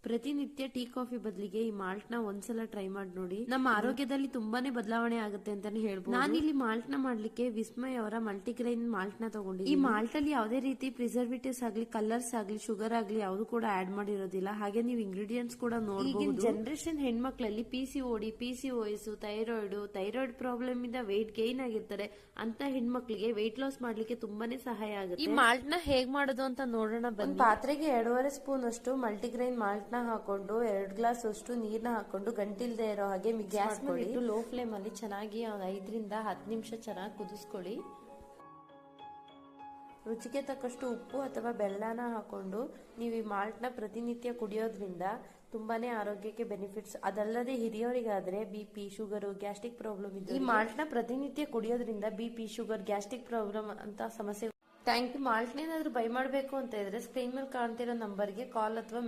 ಪ್ರತಿನಿತ್ಯ tea coffee ಬದಲಿಗೆ ಈ ಮಾಲ್ಟ್ ನ ಒಂದ್ಸಲ ಟ್ರೈ ಮಾಡಿ ನೋಡಿ. ನಮ್ಮ ಆರೋಗ್ಯದಲ್ಲಿ ತುಂಬಾನೇ ಬದಲಾವಣೆ ಆಗುತ್ತೆ ಅಂತಾನೆ ಹೇಳ್ಬೋದು. ನಾನಿಲ್ಲಿ ಮಾಲ್ಟ್ ನ ಮಾಡ್ಲಿಕ್ಕೆ ವಿಸ್ಮಯ್ ಅವರ ಮಲ್ಟಿಗ್ರೈನ್ ಮಾಲ್ಟ್ ನ ತಗೊಂಡಿದ್ದೀನಿ. ಈ ಮಾಲ್ಟ್ ಅಲ್ಲಿ ಯಾವುದೇ ರೀತಿ ಪ್ರಿಸರ್ವೇಟಿವ್ಸ್ ಆಗ್ಲಿ, ಕಲರ್ಸ್ ಆಗ್ಲಿ, ಶುಗರ್ ಆಗ್ಲಿ ಯಾವುದು ಕೂಡ ಆಡ್ ಮಾಡಿರೋದಿಲ್ಲ. ಹಾಗೆ ನೀವು ಇಂಗ್ರೀಡಿಯೆಂಟ್ಸ್ ಕೂಡ ನೋಡಬಹುದು. ಈಗಿನ ಜನರೇಷನ್ ಹೆಣ್ಮಕ್ಳಲ್ಲಿ ಪಿಸಿಒಡಿ, ಪಿಸಿಒಎಸ್, ಥೈರಾಯ್ಡ್ ಪ್ರಾಬ್ಲಮ್ ಇಂದ ವೆಯ್ಟ್ ಗೈನ್ ಆಗಿರ್ತಾರೆ. ಅಂತ ಹೆಣ್ಮಕ್ಳಿಗೆ ವೆಯ್ಟ್ ಲಾಸ್ ಮಾಡ್ಲಿಕ್ಕೆ ತುಂಬಾನೇ ಸಹಾಯ ಆಗುತ್ತೆ. ಈ ಮಾಲ್ಟ್ ನ ಹೇಗ್ ಮಾಡೋದು ಅಂತ ನೋಡೋಣ ಬನ್ನಿ. ಪಾತ್ರೆಗೆ 2.5 ಸ್ಪೂನ್ ಅಷ್ಟು ಮಲ್ಟಿಗ್ರೈನ್ ಮಾಲ್ಟ್ ನ ಹಾಕೊಂಡು 2 ಗ್ಲಾಸ್ ಅಷ್ಟು ನೀರ್ನ ಹಾಕೊಂಡು ಗಂಟಿಲ್ದೇ ಇರೋ ಹಾಗೆ ಗ್ಯಾಸ್ ಮಾಡಿ ಲೋ ಫ್ಲೇಮ್ ಅಲ್ಲಿ ಚೆನ್ನಾಗಿ 5 ರಿಂದ 10 ನಿಮಿಷ ಚೆನ್ನಾಗಿ ಕುದಿಸ್ಕೊಳ್ಳಿ. ರುಚಿಗೆ ತಕ್ಕಷ್ಟು ಉಪ್ಪು ಅಥವಾ ಬೆಲ್ಲನ ಹಾಕೊಂಡು ನೀವು ಈ ಮಾಲ್ಟ್ ನ ಪ್ರತಿನಿತ್ಯ ಕುಡಿಯೋದ್ರಿಂದ ತುಂಬಾನೇ ಆರೋಗ್ಯಕ್ಕೆ ಬೆನಿಫಿಟ್ಸ್. ಅದಲ್ಲದೆ ಹಿರಿಯವರಿಗಾದ್ರೆ ಬಿಪಿ, ಶುಗರ್, ಗ್ಯಾಸ್ಟ್ರಿಕ್ ಪ್ರಾಬ್ಲಮ್ ಇದೆ. ಈ ಮಾಲ್ಟ್ ನ ಪ್ರತಿನಿತ್ಯ ಕುಡಿಯೋದ್ರಿಂದ ಬಿಪಿ, ಶುಗರ್, ಗ್ಯಾಸ್ಟ್ರಿಕ್ ಪ್ರಾಬ್ಲಮ್ ಅಂತ ಸಮಸ್ಯೆ. Thank you. ಮಾಲ್ಟ್ ಏನಾದ್ರೂ ಬೈ ಮಾಡಬೇಕು ಅಂತ ಇದ್ರೆ ಸ್ಕ್ರೀನ್ ಮೇಲೆ ಕಾಣ್ತಿರೋ ನಂಬರ್ಗೆ ಕಾಲ್ ಅಥವಾ ಮೆಸೇಜ್